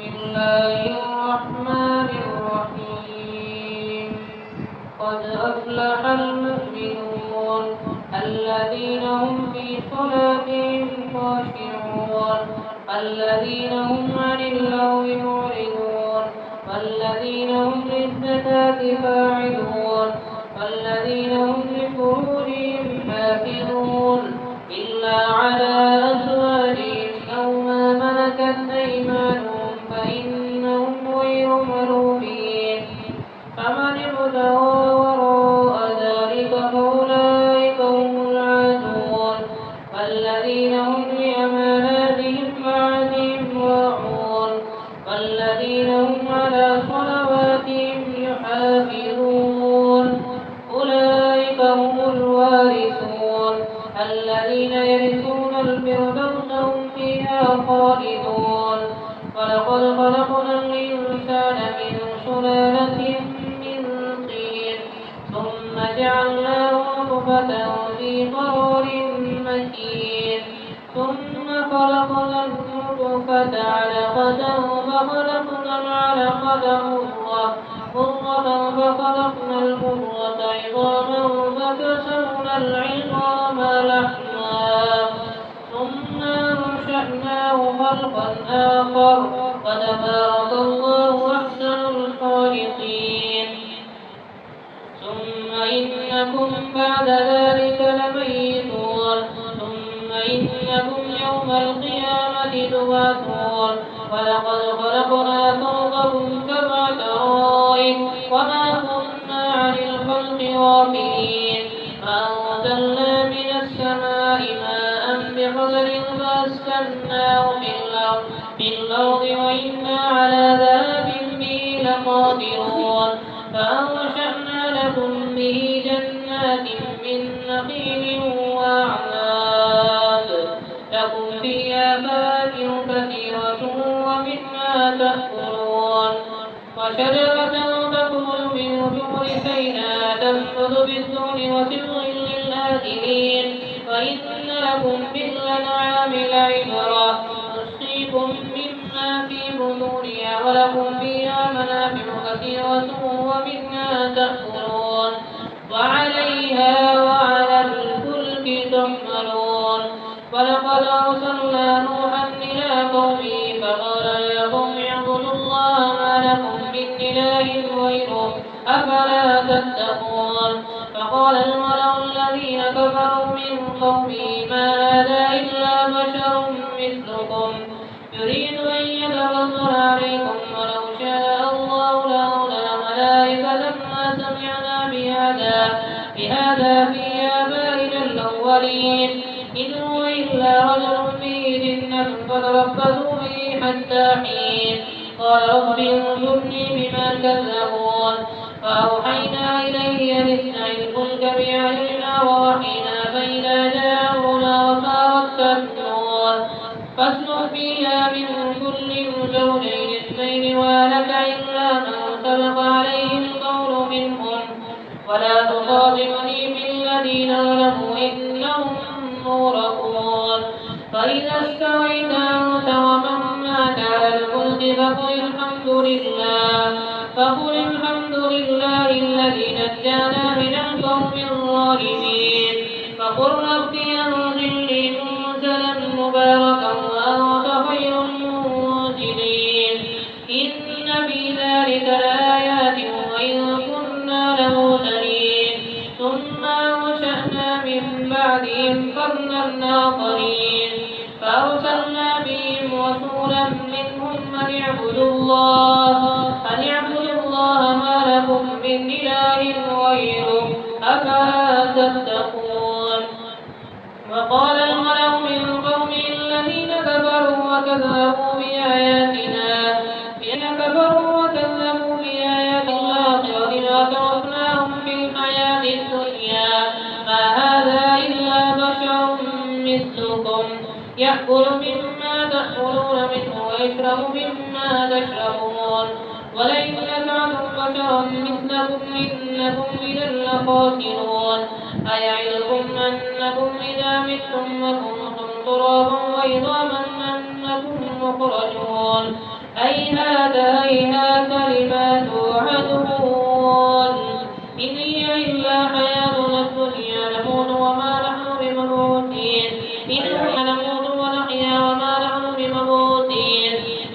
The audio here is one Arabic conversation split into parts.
الله الرحمن الرحيم قد أفلح المؤمنون الذين هم في صلاتهم خاشعون الذين هم عن اللغو معرضون والذين هم للزكاة فاعلون والذين هم لفروجهم حافظون إلا على أزواجهم أو ما ملكت أيمانهم فإنهم غير ملومين فمن ابتغى وراء ذلك فأولئك هم العادون والذين هم لأماناتهم وعهدهم راعون والذين هم على صلواتهم يحافظون أولئك هم الوارثون الذين يرثون الفردوس هم فيها خالدون ولقد خلقنا الإنسان من سلالة من طين ثم جعلناه نطفة في قرار مكين ثم خلقنا النطفة علقة فخلقنا العلقة مضغة فخلقنا المضغة عظاما فكسونا العظام لحما ثم أنشأناه خلقا آخر فتبارك الله أحسن الخالقين ثم إنكم بعد ذلك لميتون ثم إنكم يوم القيامة تبعثون ولقد خلقنا فوقكم سبع طرائق وما كنا عن الخلق غافلين فأنزلنا من السماء ماء بقدر فأسكناه في الأرض وإنا على ذهاب به لقادرون فأنشأنا لكم به جنات من نخيل وأعناب لكم فيها فواكه كثيرة ومنها تأكلون وشجرة تخرج من بحور سيناء تنبت بالدهن وصبغ للآكلين وإن لكم في الأنعام لعبرة نسقيكم مما في بطونها ولكم فيها منافع كثيرة ومنها تأكلون وعليها وعلى الفلك تحملون ولقد أرسلنا نوحا إلى قومه فقال يا قوم اعبدوا الله ما لكم من إله غيره أفلا تتقون فقال الملأ الذين كفروا من قومه ما هذا إلا بشر مثلكم يريد أن يتفضل عليكم ولو شاء الله لأرسل ملائكة ما سمعنا بهذا في آبائنا الأولين إن هو إلا رجل به جنة فتربصوا به حتى حين قال رب انصرني بما كذبون فأوحينا إليه أن اصنع الفلك بأعيننا ووحينا فإذا جاء أمرنا وفارت النور فاسلك فيها من كل زوجين اثنين وأهلك إلا من سبق عليه القول منهم ولا تصادقني بالذين ظلموا إنهم مغرقون فإذا استويت أنت ومن معك على الفلك فقل الحمد لله الذي نجانا من القوم الظالمين فقل رب أنزلني منزلا مباركا وأنت خير المنزلين إن في ذلك لآيات وإن كنا لمرسلين ثم أنشأنا من بعدهم قرنا آخرين فأرسلنا بهم رسولا منهم أن اعبدوا الله ما لكم من إله غيره أفلا تتقون وقال الملأ من قومه الذين كفروا وكذبوا بآياتنا الآخرة لأترفناهم في الحياة الدنيا ما هذا إلا بشر مثلكم يأكل مما تأكلون منه ويشرب مما تشربون ولئن أتعتم بشرا مثلكم إنكم إذا لخاسرون أيعدكم أنكم إذا متم وكنتم ترابا وعظاما أنكم مخرجون هيهات هيهات لما توعدون إن هي إلا حياتنا الدنيا نموت وما نحن بمبعوثين إن نموت ونحيا وما نحن بمبعوثين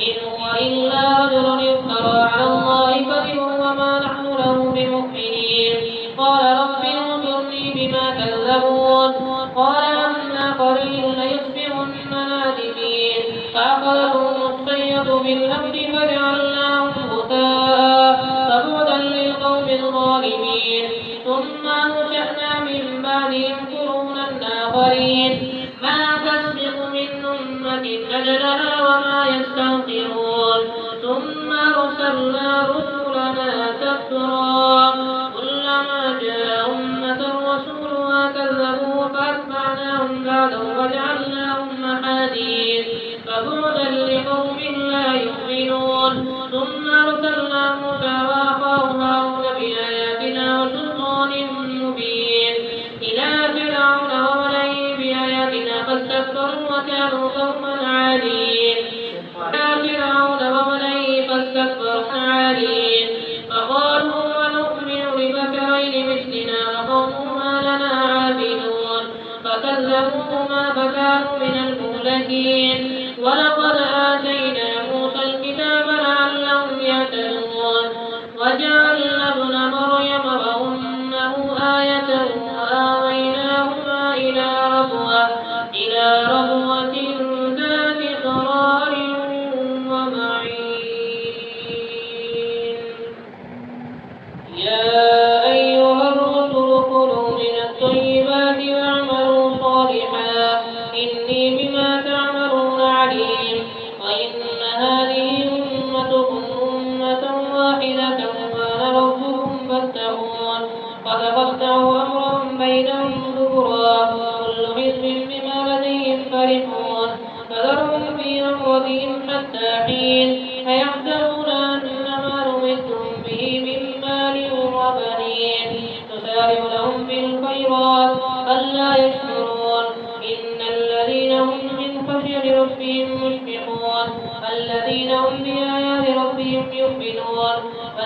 إن هو إلا رجل افترى على الله كذبا وما نحن له بمؤمنين قال رب انصرني بما كذبون قال أما قليل ليصبحن نادمين فأخذتهم الصيحة بالحق فجعلناهم غثاء فبعدا للقوم الظالمين ثم أنشأنا من بعدهم قرونا آخرين ما تسبق من أمة أجلها وما يستغفرون ثم أرسلنا رسلنا تترى كلما جاء أمة رسولها كذبوا فأتبعناهم بعدا وجعلناهم أحاديث فبعدا لقوم لا يؤمنون ثم أرسلنا موسى وأخاه هارون بآياتنا وسلطان مبين إلى فرعون وملئه بآياتنا فاستكبروا وكانوا قوما عالين فقالوا ونؤمن لبشرين مثلنا وقومهما لنا عابدون فكذبوهما فكانوا من المهلكين ولقد آتينا موسى الكتاب لعلهم يهتدون وجعلنا ابن مريم وأمه آية وآويناهما إلى ربوة ذات قرار ومعين يا أيها الرسل كلوا من الطيبات واعملوا صالحا إني بما تعملون عليم وإن هذه أمتكم أمة واحدة وأنا ربكم فاتقون فتقطعوا أمرهم بينهم زبرا كل حزب بما لديهم فرحون فذرهم في غمرتهم حتى حين أيحسبون أن ما نمدهم به من مال وبنين نسارع لهم في الخيرات ألا يشكرون إن الذين هم من خشية ربهم مشفقون الذين هم بآيات ربهم يؤمنون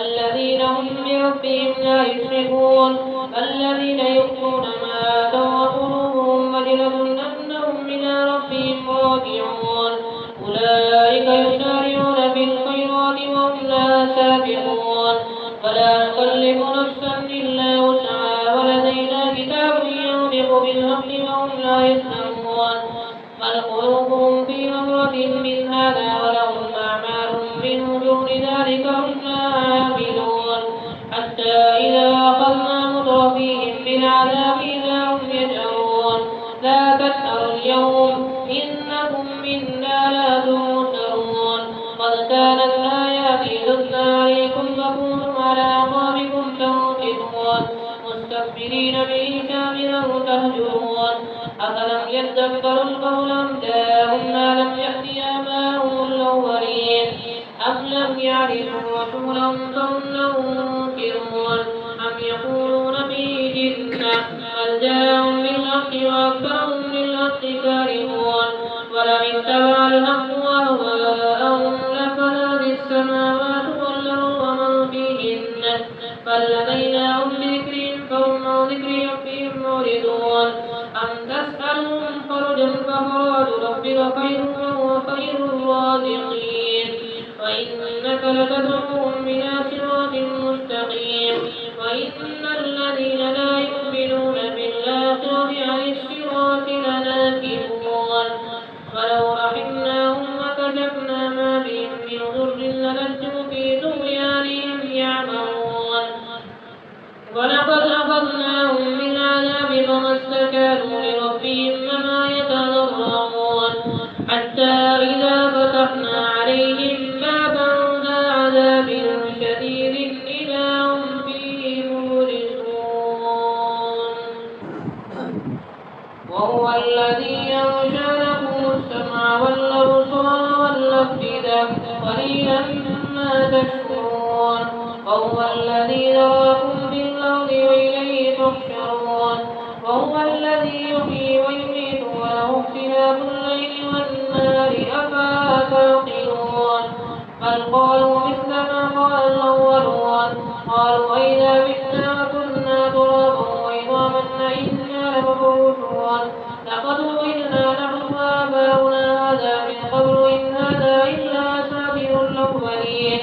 الذين هم بربهم لا يشركون الذين يؤتون ما آتوا وقلوبهم وجلة أنهم إلى ربهم راجعون أولئك يسارعون في الخيرات وهم لا سابقون ولا نكلف نفسا إلا وسعها ولدينا كتاب ينطق بالحق وهم لا يسلمون بل قلوبهم في غمرة من هذا ولهم أعمال من دون ذلك هم لا عاملون حتى إذا أخذنا مترفيهم بالعذاب إذا هم يجأرون لا تسألوا اليوم إنكم منا لا تنصرون قد كانت آياتي تتلى عليكم فكونوا على أعقابكم تنكصون مستكبرين به كاملا تهجرون أفلم يدبروا القول أم جاءهم ما لم يأت آباؤهم الأولين أم لم يعرفوا رسولهم فهم له منكرون أم يقولون به جنة بل جاءهم بالحق وأكثرهم للحق كارهون ولئن اتبع الحق أهواءهم لفسدت السماوات والأرض ومن فيهن بل لديناهم بذكرهم فهم عن ذكر ربهم معرضون أم تسألهم خرجا فخراج ربك خير وهو خير الرازقين وإنك لتدعوهم إلى صراط مستقيم وإن الذين لا يؤمنون بالآخرة عن الصراط لناكبون ولو رحمناهم وكشفنا ما بهم من ضر للجوا في طغيانهم يعمهون ولقد أخذناهم بالعذاب فما استكانوا لربهم وما يتضرعون حتى إذا فتحنا عليهم بابا ذا عذاب شديد إذا هم فيه مبلسون وهو الذي أنشأ لكم السمع والأبصار والأفئدة قليلا ما تشكرون وهو الذي ذراكم في الأرض وإليه تحشرون وهو الذي يحيي ويميت وله اختلاف الليل والنهار أفلا تعقلون بل قالوا مثل ما قال الأولون قالوا أئذا متنا وكنا ترابا وعظاما أئنا لمبعوثون لقد وئلنا نحن وآباؤنا هذا من قبل إن هذا إلا أساطير الأولين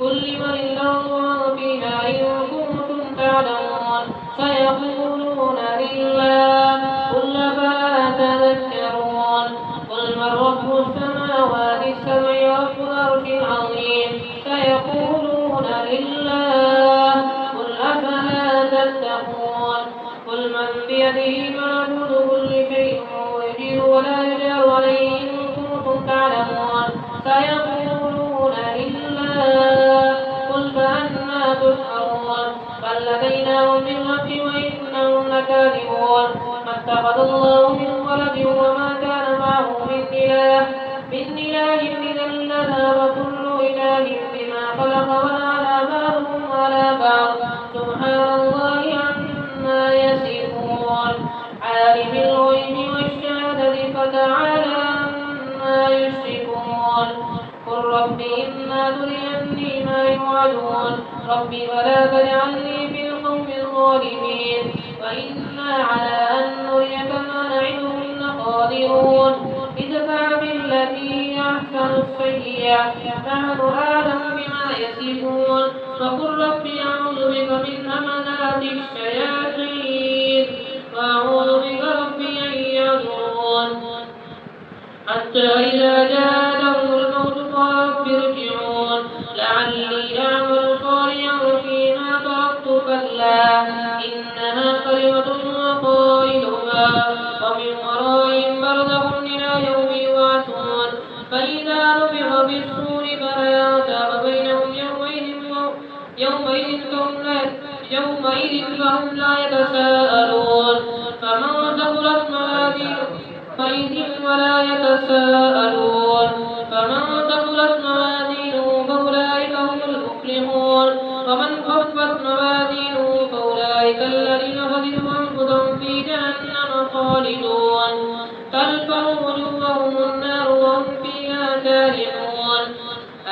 قل لمن الأرض ومن فيها إن كنتم تعلمون سيقولون لله قل أفلا تذكرون قل من رب السماوات السبع ورب العرش العظيم سيقولون لله قل أفلا تتقون قل من بيده ملكوت كل شيء ويجير ولا يجار عليه إن كنتم تعلمون سيقولون لله قل فأنا تسحرون بل لديناهم بالحق وإنهم لكاذبون ما اتخذ الله من ولد وما كان معه من إله إذا لذهب كل إله بما خلق ولعلى بعضهم على بعض سبحان الله عما يصفون عالم الغيب والشهادة فتعالى عما يشركون قل رب إما تريني ما يوعدون رب فلا تجعلني في القوم الظالمين وإنا على أن نريك ما نعدهم لقادرون ادفع بالتي أحسن السيئة نحن أعلم بما يصفون وقل رب أعوذ بك من همزات الشياطين وأعوذ بك رب أن يحضرون حتى إذا جاءهم الموت قال رب ارجعون لعلي أعمل صالحا فيما تركت كلا إنها كلمة وقائلها ومن ورائهم برزخ إلى يوم يبعثون فإذا نفخ في الصور فلا أنساب بينهم يومئذ فهم لا يتساءلون فمن ثقلت موازينه فأولئك هم المفلحون ومن خفت موازينه فأولئك الذين خسروا أنفسهم في جهنم خالدون تلفح وجوههم النار وهم فيها كارهون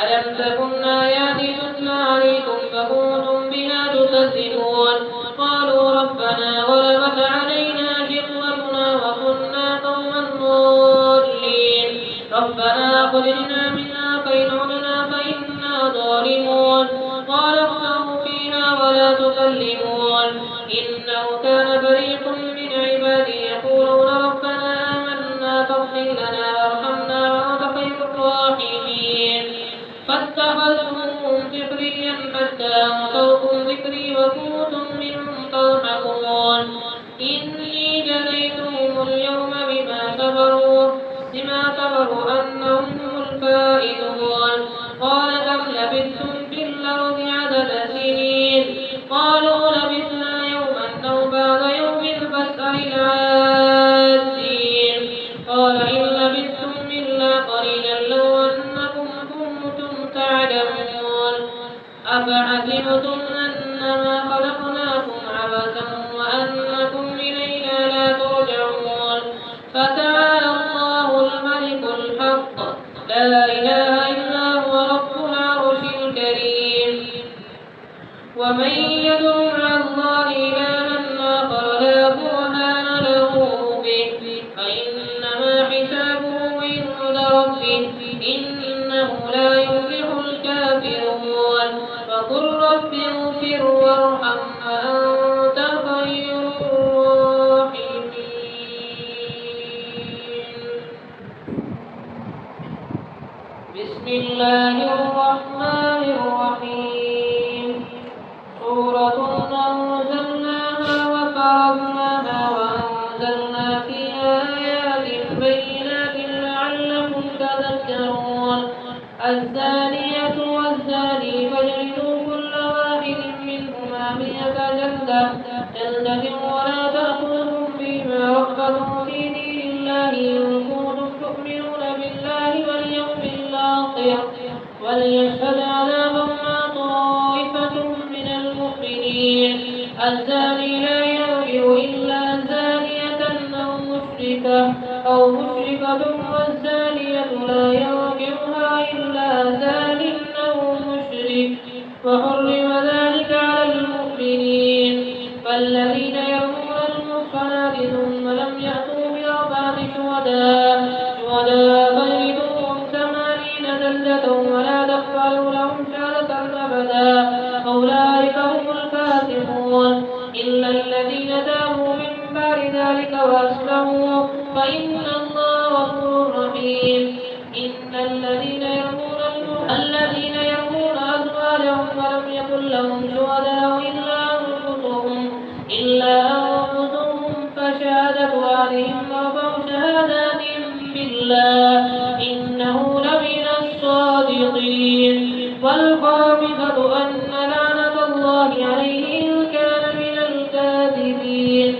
ألم تكن آياتي تتلى عليكم فكنتم بها تكذبون قالوا ربنا غلبت علينا شقوتنا وكنا قوما ضالين ربنا أخرجنا منها فإن عدنا فإنا ظالمون قال اخسئوا فيها ولا تكلمون إنه كان فريق من عبادي يقولون ربنا آمنا فاغفر لنا وارحمنا وأنت خير الراحمين فاتخذتموهم سخريا حتى أنسوكم ذكري وكنتم منهم تضحكون إني جزيتهم اليوم بما صبروا أنهم هم الفائزون قال كم لبثتم في الأرض عدد سنين قالوا لبثنا يوما أو بعض يوم فاسأل العادين قال إن لبثتم إلا قليلا لو أنكم كنتم تعلمون أفحسبتم أنما خلقناكم عبثا وأنكم إلينا لا ترجعون فتعالى الله الملك الحق لا إله إلا هو رب العرش الكريم ومن يدعو مع الله إلها آخر لا برهان له به فإنما حسابه عند ربه إنه لا يفلح الكافرون وقل رب اغفر وارحم وأنت خير الراحمين. بسم الله الرحمن الرحيم سورة أنزلناها وفرضناها وأنزلنا فيها آيات بينات لعلكم تذكرون الزانية والزاني فاجلدوا كل واحد منهما 100 جلدة ولا تأخذكم بهما رأفة في دين الله إن كنتم تؤمنون بالله واليوم الآخر وليشهد عذابهما طائفة من المؤمنين الزاني لا ينكح إلا زانية أو مشركة والزانية لا ينكحها إلا زان وحرم ذلك على المؤمنين. فالذين يرمون المحصنات ثم لم يأتوا بأربعة شهداء فاجلدوهم 80 جلدة ولا تقبلوا لهم شهادة أبدا أولئك هم الفاسقون. إلا الذين تابوا من بعد ذلك وأصلحوا فإن الله غفور رحيم. إن الذين يرمون أزواجهم ولم يكن لهم شهداء إلا أنفسهم فشهادة أحدهم 4 شهادات بالله إنه لمن الصادقين. والخامسة أن لعنة الله عليه إن كان من الكاذبين.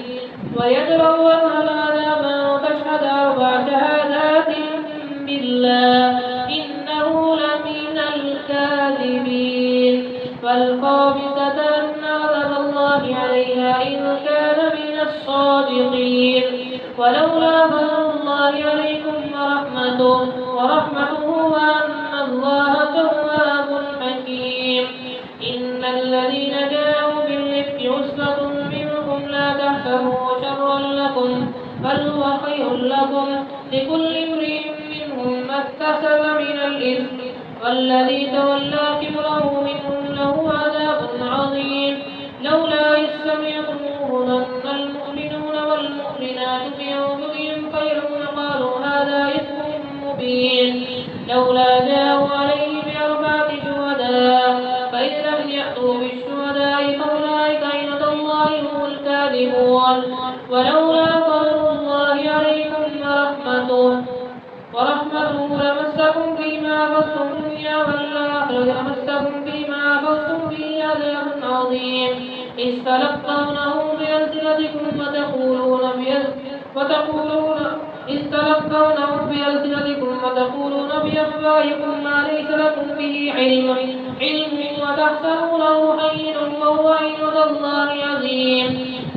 ويدرأ عنها العذاب وتشهد 4 شهادات بالله إنه لمن الكاذبين. والخامسة أن عذاب الله عليها إن كان من الصادقين. ولولا فضل الله عليكم ورحمته وأن الله تواب حكيم. إن الذين جاءوا بالإفك عصبة منكم لا تحسبوه شرا لكم بل هو خير لكم لكل امرئ منهم ما اكتسب من الإثم والذي تولى كبره منهم له عذاب عظيم. لولا إذ سمعتموه ظن المؤمنون والمؤمنات بأنفسهم خيرا وقالوا هذا إفك مبين. لولا جاءوا عليه ب4 شهداء فإذ لم يأتوا بالشهداء فأولئك عند الله هم الكاذبون. ولولا فضل الله عليكم ورحمته لمسكم فيما أخذتم في الدنيا والآخرة لمسكم فيما أخذتم فيه عذاب عظيم. إذ تلقونه بألسنتكم وتقولون بأفواهكم ما ليس لكم به علم وتحسبونه هينا وهو عند الله عظيم.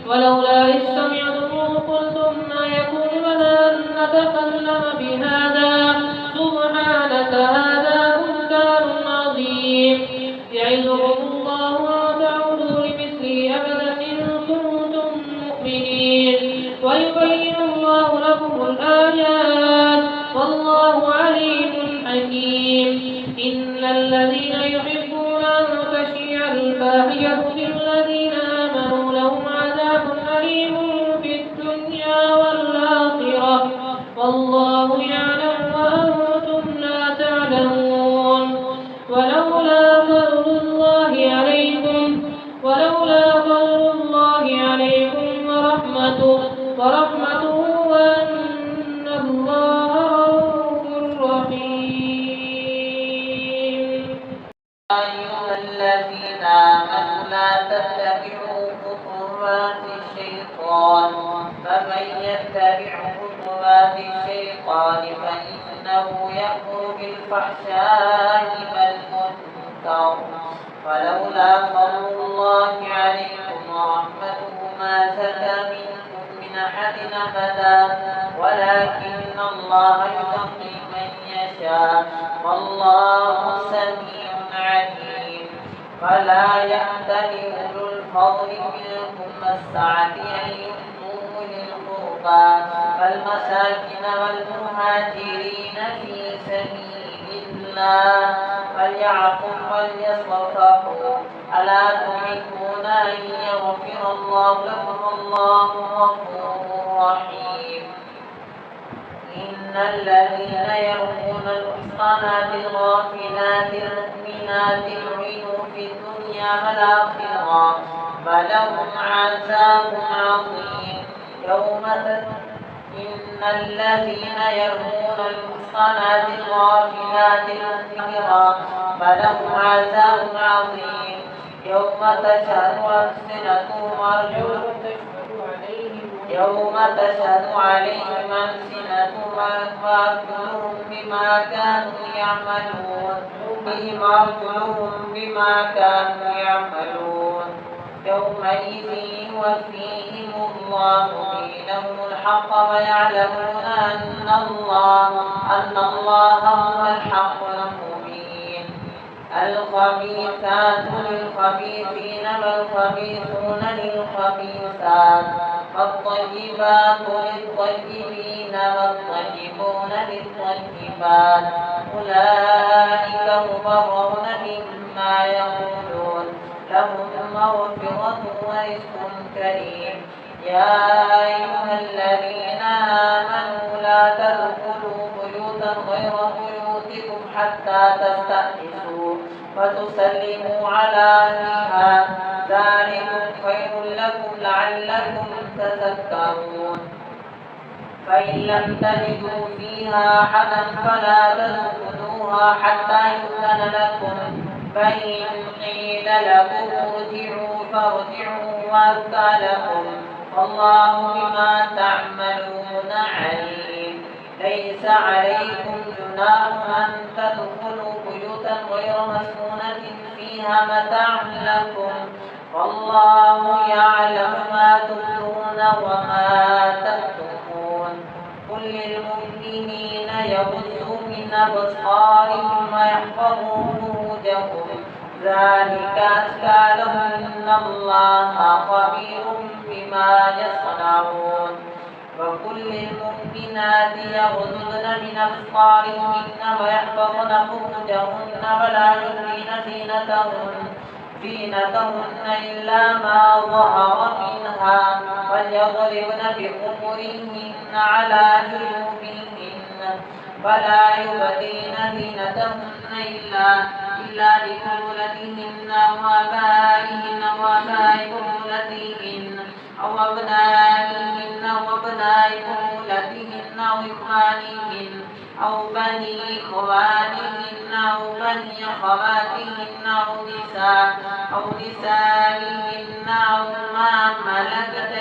ولولا إذ سمعتموه قلتم ما يكون لنا أن نتكلم بهذا سبحانك هذا بهتان عظيم. يعظكم الله أن تعودوا لمثله أبدا إن كنتم مؤمنين. ويبين الله لكم الآيات والله عليم حكيم. إن الذين يحبون أن تشيع الفاحشة في الذين آمنوا لهم عذاب أليم في الدنيا والآخرة والله يعلم وأنتم لا تعلمون. ولولا فضل الله عليكم ورحمته وأن الله رؤوف رحيم. أيها الذين آمنوا لا تتبعوا خطوات الشيطان فمن يتبع خطوات الشيطان فإنه يأمر بالفحشاء والمنكر. ولولا فضل الله عليكم ورحمته ما زكى منكم من أحد أبدا ولكن الله يزكي من يشاء والله سميع عليم. ولا يأتل أولو الفضل منكم والسعة أن يؤتوا أولي القربى والمساكين والمهاجرين في سبيل الله وليعفوا وليصفحوا ألا تحبون أن يغفر الله لكم والله غفور رحيم. إن الذين يرمون المحصنات الغافلات المؤمنات لعنوا في الدنيا والآخرة فلهم عذاب عظيم. إن الذين يرمون المحصنات الغافلات المؤمنات فلهم عذاب عظيم يوم تشهد عليهم ألسنتهم وأرجلهم بما كانوا يعملون يومئذ يوفيهم الله دينهم الحق ويعلمون أن الله هو الحق المبين. الخبيثات للخبيثين والخبيثون للخبيثات والطيبات للطيبين والطيبون للطيبات أولئك مبرؤون مما يقولون لهم مغفرة ورزق كريم. يا أيها الذين آمنوا لا تدخلوا بيوتا غير بيوتكم حتى تستأنسوا وتسلموا على أهلها ذلكم خير لكم لعلكم تذكرون. فإن لم تجدوا فيها أحدا فلا تدخلوها حتى يؤذن لكم فإن قيل لكم ارجعوا فارجعوا وأزكى لكم والله بما تعملون عليم. ليس عليكم جناح أن تدخلوا بيوتا غير مسكونة فيها متاع لكم والله يعلم ما تبدون وما تكتمون. قل للمؤمنين يغضوا من أبصارهم ويحفظوا فروجهم ذلك أزكى لهم إن الله خبير بما يصنعون. وقل للمؤمنات يغضضن من أبصارهن ويحفظن فروجهن ولا يبدين زينتهن إلا ما ظهر منها وليضربن بخمرهن على جيوبهن ولا يبدين زينتهن إلا لبعولتهن وآبائهن وآباء بعولتهن أو أبنائهن وأبناء بعولتهن أو إخوانهن أو بني إخوانهن أو بني أخواتهن أو نسائهن أو ما ملكت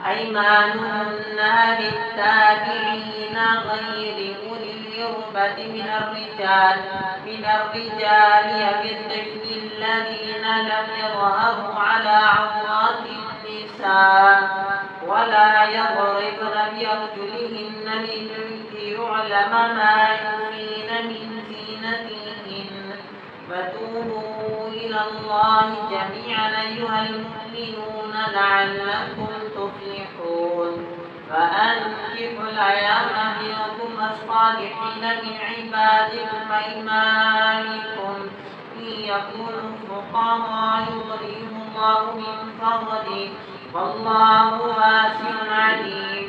أيمانهن للتابعين غير أولي الإربة من الرجال بالطفل الذين لم يظهروا على عورات النساء ولا يضربن بأرجلهن ليعلم ما يخفين من زينتهن. فتوبوا إلى الله جميعا أيها المؤمنون لعلكم تفلحون. فأنكحوا الأيام منكم الصالحين من عبادكم وإمائكم إن يكونوا فقراء يغنيهم الله من فضله والله واسع عليم.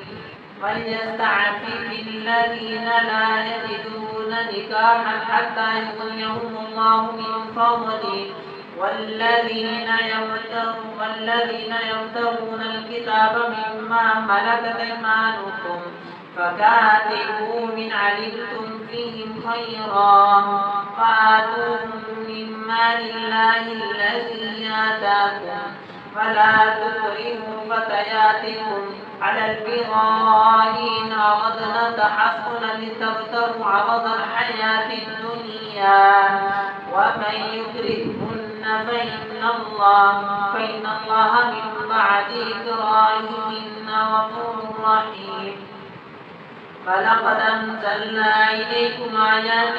وليستعفف الذين لا يجدون نكاحا حتى يغنيهم الله من فضله والذين يبتغون الكتاب مما ملكت أيمانكم فكاتبوا من علمتم فيهم خيرا فآتوهم من مال الله الذي آتاكم فلا تكرهوا فتياتكم على البغاء إن أردنا تحصنا لتبتغوا عرض الحياة الدنيا ومن يكرهن فإن الله من بعد إكراههن غفور رحيم. فلقد أنزلنا إليكم آيات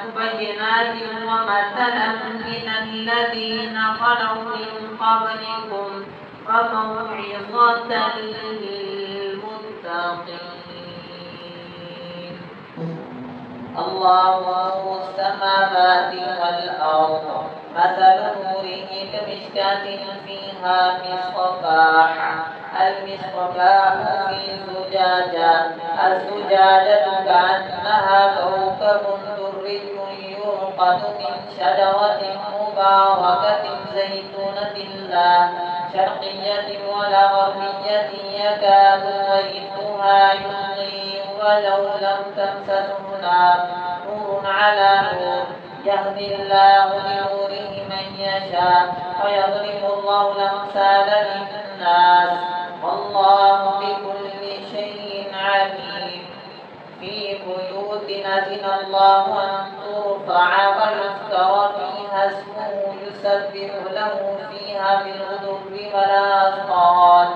مبينات ومثلا من الذين خلوا من قبلكم وموعظة للمتقين. الله نور السماوات والأرض مثل نوره كمشكاة فيها مصباح المصباح في زجاجة الزجاجة كأنها كوكب دري يوقد من شجرة مباركة زيتونة لا شرقية ولا غربية يكاد زيتها يضيء ولو لم تمسسه نور على نور يهدي الله لنوره من يشاء ويضرب الله الأمثال للناس والله بكل شيء عليم. في بيوت أذن الله أن ترفع ويذكر فيها اسمه يسبح له فيها بالغدو والآصال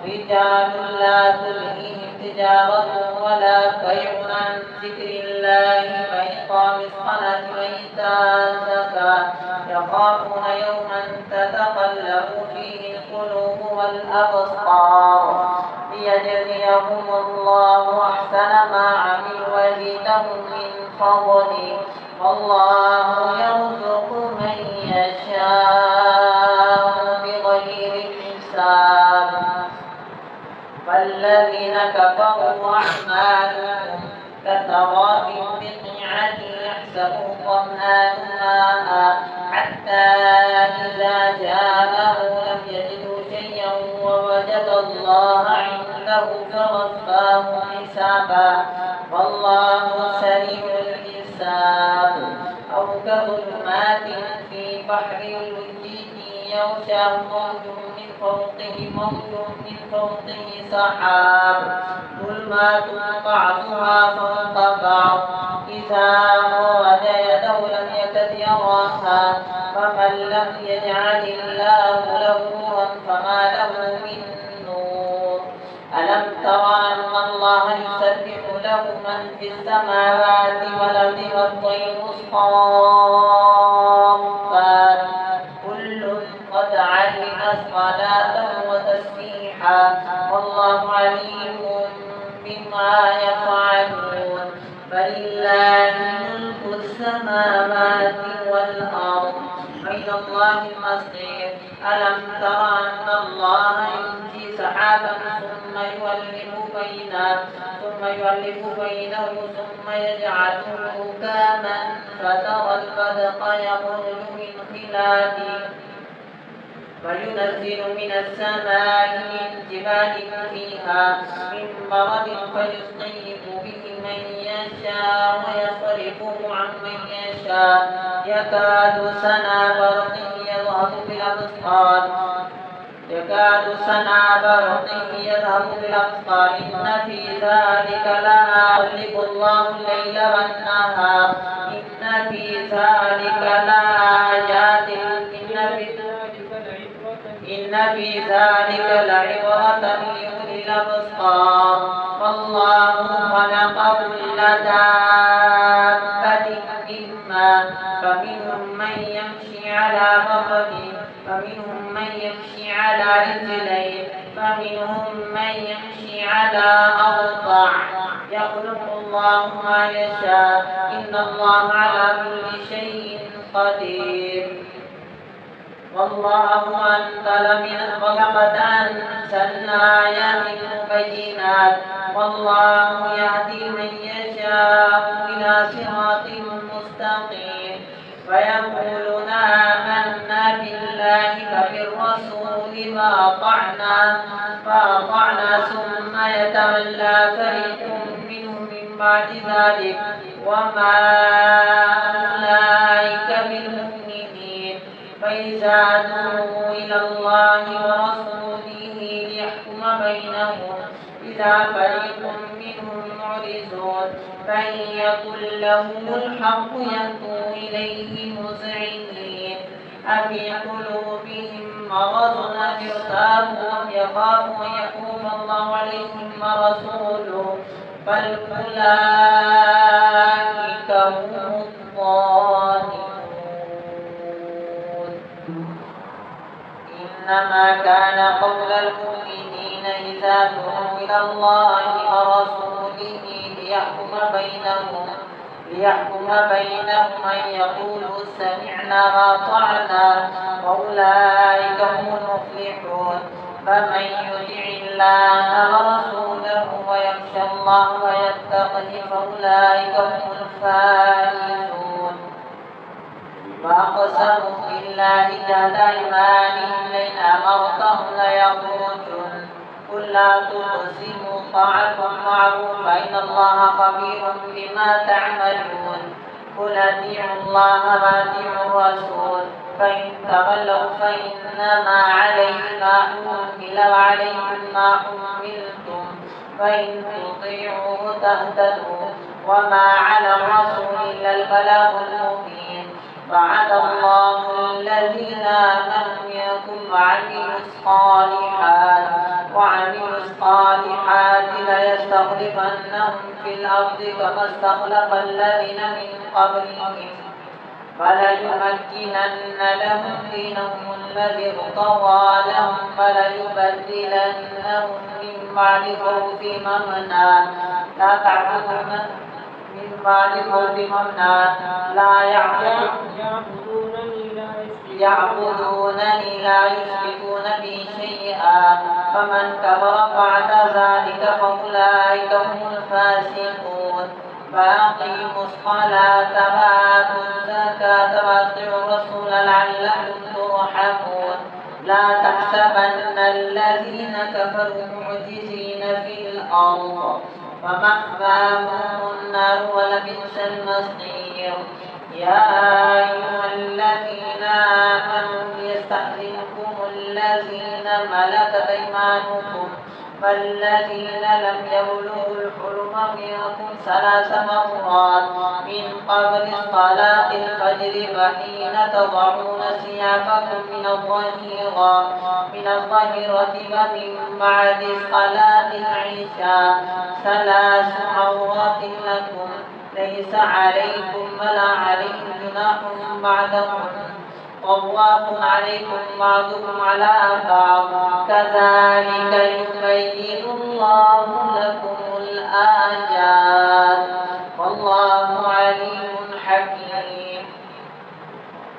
رجال لا تلهيهم تجارة ولا بيع عن ذكر الله وإقام الصلاة وإيتاء الزكاة يخافون يوما تتقلب فيه القلوب والأبصار ليجزيهم الله أحسن ما عملوا ويزيدهم من فضله والله يرزق من يشاء بغير حساب فالذين كفروا أعمالهم كسراب بقيعة يحسبه الظمآن ماء حتى إذا جاءه لم يجده شيئا ووجد الله عنده فوفاه حسابا والله سريع الحساب أو كظلمات في بحر لجي يغشاه موج من فوقه سحاب ظلمات بعضها فوق بعض إذا أخرج يده لم يكد يراها فمن لم يجعل الله له نورا فما له من نور ألم تر أن الله يسبح له من في السماوات والأرض والطير الصافات كل قد علم صلاته وتسبيحا والله عليم بما يفعلون فلله ملك السماوات والأرض وإلى الله المصير ألم تر أن الله يزجي سحابا ثم يؤلف بينه ثم يجعله ركاما فترى البدق يخرج من خلاله وينزل من السماء من جبال فيها من برد فيصيب به من يشاء ويصرفه عن من يشاء يكاد سنا برقه يذهب بالأبصار إن في ذلك يقلب الله الليل والنهار إن في ذلك لآيات إن في ذلك لعبرة لأولي الأبصار والله خلق كل دابة مما فمنهم من يمشي على بطنه فمنهم من يمشي على رجلين فمنهم من يمشي على أربع يخلق الله ما يشاء إن الله على كل شيء قدير والله أنزل من ولقد أنزلنا آيات مبينات والله يهدي من يشاء إلى صراط مستقيم ويقولون آمنا بالله فبالرسول فأطعنا ثم يتولى فريق منهم من بعد ذلك وما أولئك بالمؤمنين فإذا دعوا إلى الله ورسوله ليحكم بينهم إذا فريق منهم معرضون فإن يكن لهم الحق يأتوا إليه مذعنين أفي قلوبهم مرض أم ارتابوا أم يخافوا أن يحكم الله عليهم ورسوله بل أولئك هم الظالمون إنما كان قول المؤمنين إذا دعوا إلى الله ورسوله ليحكم بينهم أن يقولوا سمعنا وأطعنا وأولئك هم المفلحون فمن يطع الله ورسوله ويخشى الله ويتقه فأولئك هم الفائزون وأقسموا بالله جهد أيمانهم لئن أمرتهم ليخرجن قل لا تقسموا طاعة معروف فإن الله خبير بما تعملون قل أطيعوا الله وأطيعوا الرسول فإن تولوا فإنما عليه ما حمل وعليكم ما حملتم فإن تطيعوه تهتدوا وما على الرسول إلا البلاغ المبين وعد الله الذين آمنوا منكم وعملوا الصالحات وعملوا الصالحات ليستخلفنهم في الأرض كما استخلف الذين من قبلهم فليمكنن لهم دينهم الذي ارتضى لهم فليبدلنهم من بعد خوفهم أمنا لا تعبدون من بعد خوفهم أمنا لا يعبدونني لا يشركون بي شيئا فمن كفر بعد ذلك فأولئك هم الفاسقون فأقيموا الصلاة وآتوا الزكاة وأطيعوا الرسول لعلكم ترحمون لا تحسبن الذين كفروا معجزين في الأرض فمأواهم النار ولبئس المصير يا أيها الذين آمنوا ليستأذنكم الذين ملكت أيمانكم فالذين لم يبلغوا الحلم منكم 3 مرات من قبل صلاة الفجر وحين تضعون ثيابكم من الظهيرة ومن بعد صلاة العشاء 3 عورات لكم ليس عليكم ولا عليكم جناح بعدهم طواف عليكم بعضكم على بعض كذلك يبين الله لكم الآيات والله عليم حكيم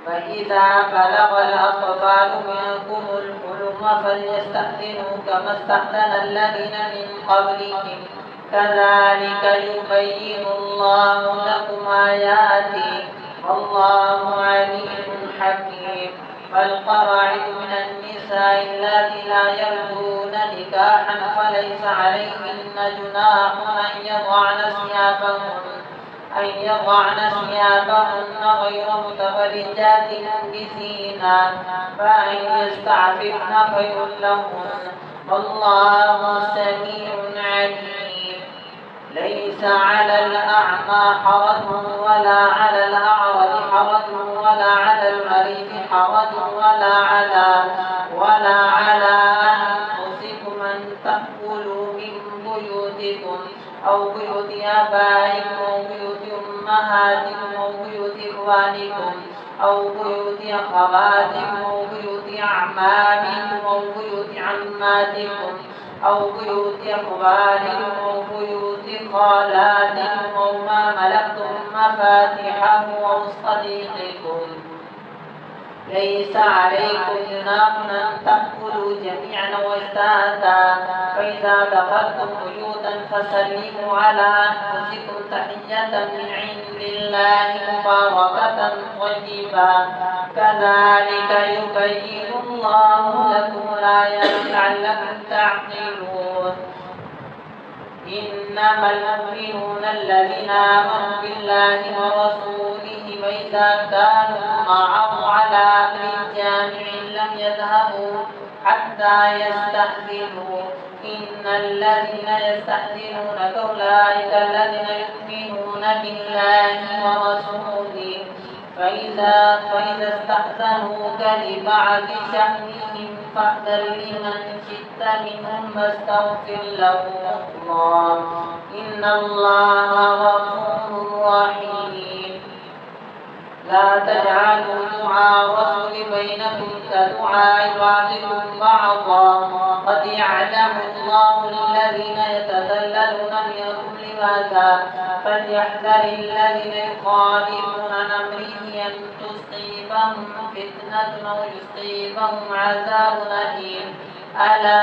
فإذا بلغ الأطفال منكم الحلم فليستأذنوا كما استأذن الذين من قبلهم كذلك يبين الله لكم آياته والله عليم حكيم فالقواعد من النساء اللاتي لا يرجون نكاحا فليس عليهن جناح أن يضعن ثيابهن غير متبرجات بزينة فأن يستعففن خير لهن والله سميع عليم ليس على الأعمى حرج ولا على الأعرج حرج ولا على المريض حرج ولا على أنفسكم أن تأكلوا من بيوتكم أو بيوت آبائكم أو بيوت أمهاتكم أو بيوت إخوانكم أو بيوت أخواتكم أو بيوت أعمامكم أو بيوت عماتكم أو بيوت أخوالكم أو بيوت خالاتكم أو ما ملكتم مفاتحه أو صديقكم ليس عليكم جناح أن تأكلوا جميعا واشتاتا فإذا دخلتم بيوتا فسلموا على أنفسكم تحية من عند الله مباركة طيبة كذلك يبين الله لكم الآيات لعلكم تعقلون إنما المؤمنون الذين آمنوا بالله ورسوله وإذا كانوا معه على أمر جامع لم يذهبوا حتى يستأذنوا إن الذين يستأذنونك أولئك الذين يؤمنون بالله ورسوله فإذا استأذنوك لبعض شأنهم فأذن لمن شئت منهم واستغفر لهم الله إن الله غفور رحيم لا تجعلوا دعاء الرسول بينكم كدعاء بعضكم بعضا قد يعلم الله الذين يتذللون منكم لواذا فليحذر الذين يخالفون عن أمره أن تصيبهم فتنة أو يصيبهم عذاب أليم ألا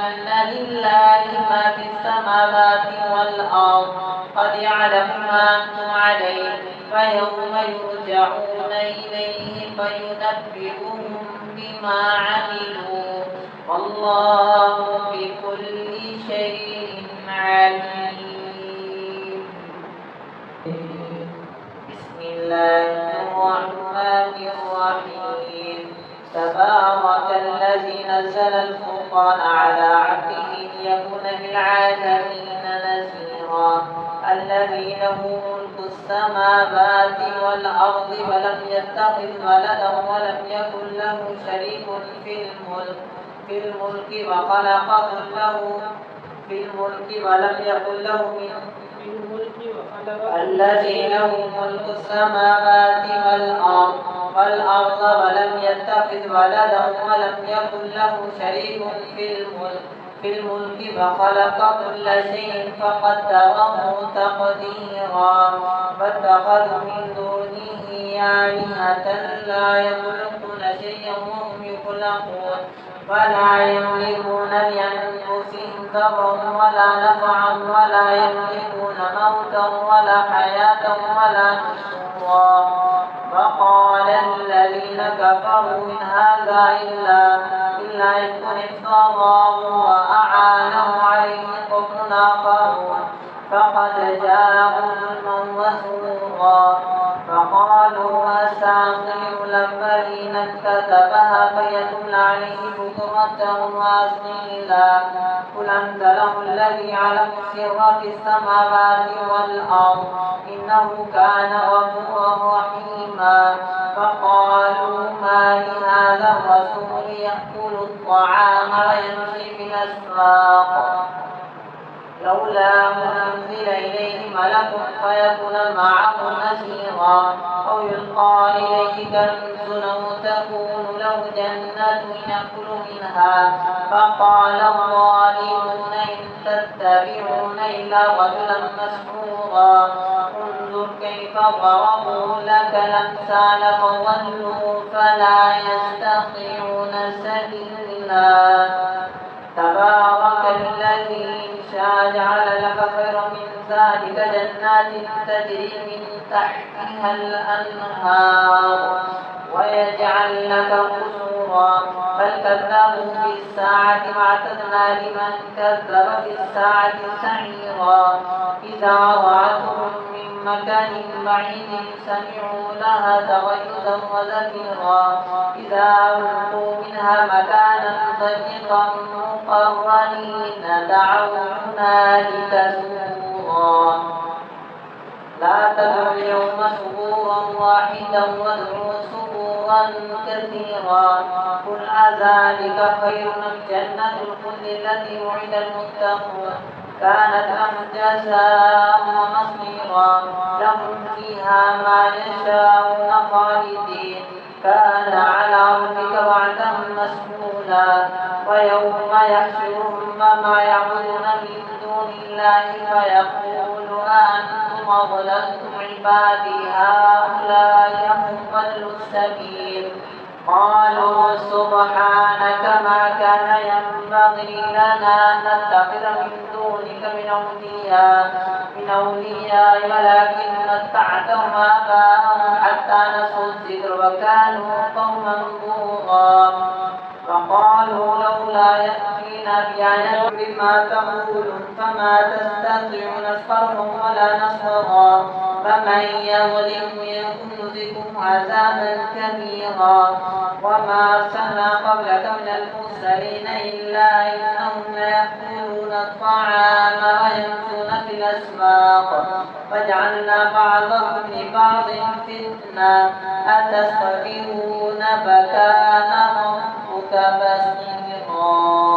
إن لله ما في السماوات والأرض قد يعلم ما أنتم عليه فيوم يرجعون إليه فينبئهم بما عملوا والله بكل شيء عليم بسم الله الرحمن الرحيم تبارك الذي نزل الفرقان على عبده ليكون للعالمين نذيرا الذي له ملك السماوات والأرض ولم يتخذ ولدا ولم يكن له شريك في الملك في الملك وخلق كله في الملك ولم يكن له من الذي له ملك السماوات والأرض ولم يتخذ ولدا ولم يكن له شريك في الملك وخلق كل شيء فقدره تقديرا فاتخذوا من دونه آلهة لا يخلقون شيئا وهم يخلقون ولا يملكون لأنفسهم ضرا ولا نفعا ولا يملكون موتا ولا حياة ولا نشورا وقال الذين كفروا إن هذا إلا إفك افتراه وأعانه عليه قوم آخرون فقد جاءوا ظلما وزورا فقالوا أساطير الأولين اكتتبها فيتملى عليه بكرة وأصيلا قل أنزله الذي يعلم السر في السماوات والأرض إنه كان غفورا رحيما فقالوا ما لهذا الرسول يأكل الطعام ويمشي في الأسواق لولا أنزل إليه ملك فيكون معه نذيرا أو يلقى إليه كنز أو تكون له جنة يأكل منها فقال الظالمون إن تتبعون إلا رجلا مسحورا انظر كيف ضربوا لك الأمثال فضلوا فلا يستطيعون سبيلا تبارك الذي جعل لك خيرا من ذلك جنات تجري من تحتها الأنهار ويجعل لك قصورا بل كذبوا بالساعة واعتدنا لمن كذب بالساعة سعيرا إذا رأتهم من مكان بعيد سمعوا لها تغيظا وزفيرا إذا ألقوا منها مكانا ضيقا مقرنين دعوا هنالك ثبورا لا تدعوا اليوم ثبورا واحدا وادعوا ثبورا كثيرا قل أذلك خير أم جنة الخلد التي وعد المتقون كانت لهم جزاء ومصيرا لهم فيها ما يشاءون خالدين كان على ربك وعدا مسئولا ويوم يحشرهم وما يعبدون من دون الله فيقول أأنتم أضللتم عبادي هؤلاء هم ضلوا السبيل قالوا سبحانك ما كان ينبغي لنا أن نتخذ من دونك من أولياء ولكن متعتهم آباءهم حتى نسوا الذكر وكانوا قوما بورا فقالوا لولا يأتينا بآية بما تقولون فما تستطيعون صرفا ولا نصرا فمن يظلم منكم نذقه عذابا كبيرا وما أرسلنا قبلك من المرسلين إلا إنهم ليأكلون الطعام ويمشون في الأسواق فجعلنا بعضكم لبعض فتنة أتصبرون فكان ربك بصيرا